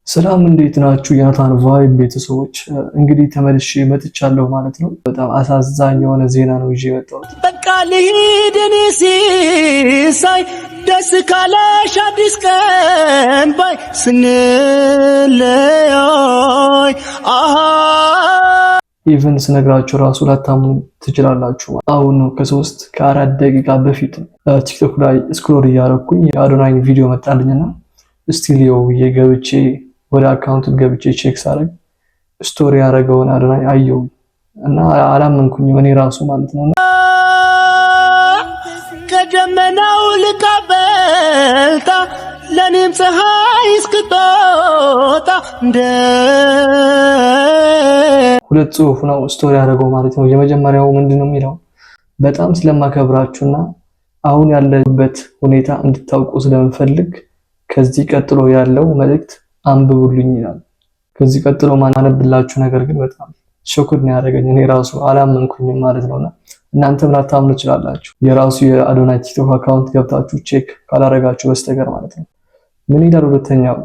ሰላም እንዴት ናችሁ? የናታን ቫይብ ቤተሰቦች እንግዲህ ተመልሼ መጥቻለሁ ማለት ነው። በጣም አሳዛኝ የሆነ ዜና ነው ይዤ የመጣሁት። በቃ ልሂድ እኔ ሲሳይ ደስ ካለሽ አዲስ ቀን ባይ ስንለያይ ኢቨን ስነግራችሁ ራሱ ላታምኑ ትችላላችሁ። አሁን ነው ከ4 ደቂቃ በፊት ቲክቶክ ላይ ስክሮል እያደረኩኝ የአዶናይን ቪዲዮ መጣልኝና ስቱዲዮ ገብቼ ወደ አካውንቱ ገብቼ ቼክ ሳረግ ስቶሪ ያደረገውን አዶናይ አየው እና አላመንኩኝም እኔ ራሱ ማለት ነው። ከደመናው ልቃበልታ ለኔም ፀሐይ እስክትወጣ እንደ ሁለት ጽሁፍ ነው ስቶሪ ያደረገው ማለት ነው። የመጀመሪያው ምንድነው የሚለው በጣም ስለማከብራችሁና አሁን ያለበት ሁኔታ እንድታውቁ ስለምፈልግ ከዚህ ቀጥሎ ያለው መልእክት አንብቡልኝ ይላል። ከዚህ ቀጥሎ ማነብላችሁ ነገር ግን በጣም ሾክድ ነው ያደረገኝ። እኔ ራሱ አላመንኩኝም ማለት ነውና እናንተም ላታምኑ ትችላላችሁ። የራሱ የአዶናይ ቲክቶክ አካውንት ገብታችሁ ቼክ ካላረጋችሁ በስተቀር ማለት ነው። ምን ይላል? ሁለተኛው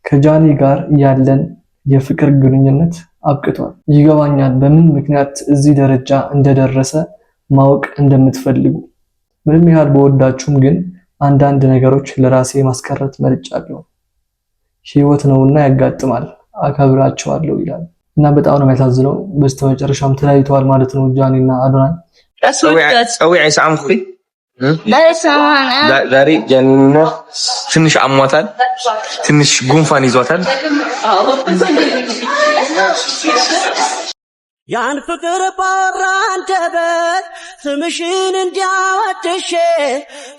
ከጃኒ ጋር ያለን የፍቅር ግንኙነት አብቅቷል። ይገባኛል በምን ምክንያት እዚህ ደረጃ እንደደረሰ ማወቅ እንደምትፈልጉ። ምንም ያህል በወዳችሁም ግን አንዳንድ ነገሮች ለራሴ ማስቀረት መርጫለሁ። ህይወት ነውና ያጋጥማል። አከብራቸዋለሁ ይላል እና በጣም ነው የሚያሳዝነው። በስተመጨረሻም ተለያይተዋል ማለት ነው ጃኒና አዶናይ። ጸዊዕ አይሰማምኩ ዛሬ ጃኒና ትንሽ አሟታል፣ ትንሽ ጉንፋን ይዟታል። ያን ፍቅር ባወራ አንደበት ስምሽን እንዲያወድሼ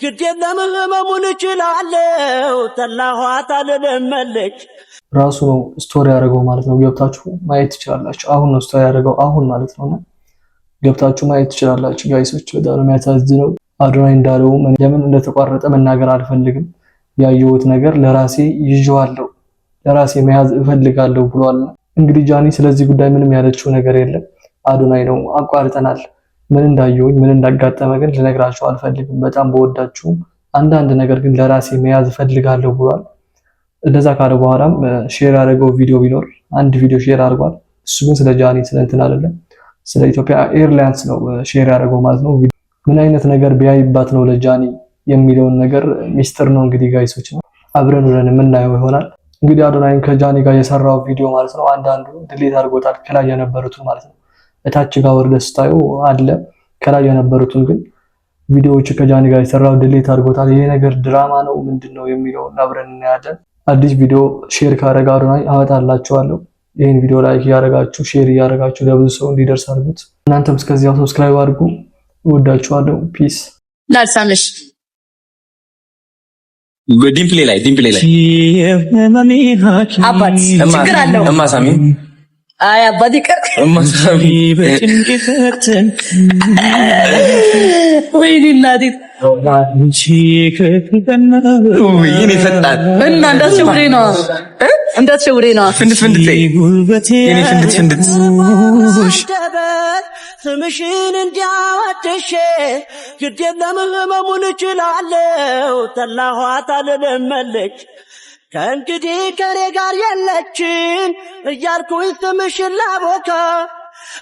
ግድ የለም ህመሙን እችላለሁ ጠላኋት አልለመለች። ራሱ ነው ስቶሪ ያደረገው ማለት ነው። ገብታችሁ ማየት ትችላላችሁ። አሁን ነው ስቶሪ ያደረገው አሁን ማለት ነውና ገብታችሁ ማየት ትችላላችሁ ጋይሶች። በጣም ነው የሚያሳዝነው። አዶናይ እንዳለው ለምን እንደተቋረጠ መናገር አልፈልግም። ያየሁት ነገር ለራሴ ይዤዋለሁ፣ ለራሴ መያዝ እፈልጋለሁ ብሏል። እንግዲህ ጃኒ ስለዚህ ጉዳይ ምንም ያለችው ነገር የለም። አዶናይ ነው አቋርጠናል፣ ምን እንዳየሁኝ ምን እንዳጋጠመ ግን ልነግራችሁ አልፈልግም። በጣም በወዳችሁ አንዳንድ ነገር ግን ለራሴ መያዝ እፈልጋለሁ ብሏል። እንደዛ ካለ በኋላም ሼር ያደረገው ቪዲዮ ቢኖር አንድ ቪዲዮ ሼር አድርጓል። እሱ ግን ስለ ጃኒ ስለ እንትን አይደለም፣ ስለ ኢትዮጵያ ኤርላይንስ ነው ሼር ያደረገው ማለት ነው። ምን አይነት ነገር ቢያይባት ነው ለጃኒ የሚለውን ነገር ሚስጥር ነው እንግዲህ ጋይሶች ነው አብረን ወረን የምናየው ይሆናል። እንግዲህ አዶናይን ከጃኒ ጋር የሰራው ቪዲዮ ማለት ነው አንዳንዱ ድሌት አድርጎታል፣ ከላይ የነበሩትን ማለት ነው። እታች ጋር ወርደህ ስታዩ አለ፣ ከላይ የነበሩትን ግን ቪዲዮዎች ከጃኒ ጋር የሰራው ድሌት አድርጎታል። ይሄ ነገር ድራማ ነው ምንድነው የሚለውን አብረን እናያለን። አዲስ ቪዲዮ ሼር ካደረገ አዶናይ አመጣላችኋለሁ። ይሄን ቪዲዮ ላይክ ያደረጋችሁ ሼር ያደረጋችሁ ለብዙ ሰው እንዲደርስ አድርጉት። እናንተም እስከዚያው ሰብስክራይብ አድርጉ። እወዳችኋለሁ። ፒስ ላልሳምሽ ዲምፕሌ ላይ አባት ችግር አለው። እማሳሚ አይ አባት ይቀር እማሳሚ በጭንቅፈትን ወይኔ እናቴ ወይኔ ፈጣን እና እንዳትሸውሬ ነው ፍንድት የኔ ፍንድት ስምሽን እንዲያወድሼ ግድ የለም ህመሙን እችላለሁ ጠላኋት አልለመለች። ከእንግዲህ ከኔ ጋር የለችን እያልኩኝ ስምሽን ላቦካ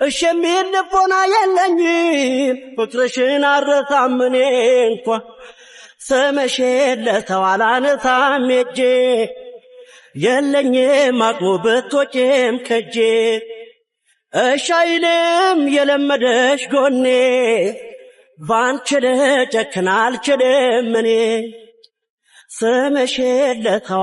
እሺ የሚል ልቦና የለኝም ፍቅርሽን አልረሳም እኔ እንኳ ስምሽን ለሰው አላነሳም ሄጄ የለኝም አቅሙ ብትወጪም ከጄ እሺ አይልም የለመደሽ ጎኔ ባንቺ ልጨክን አልችልም እኔ ስምሽን ለሰው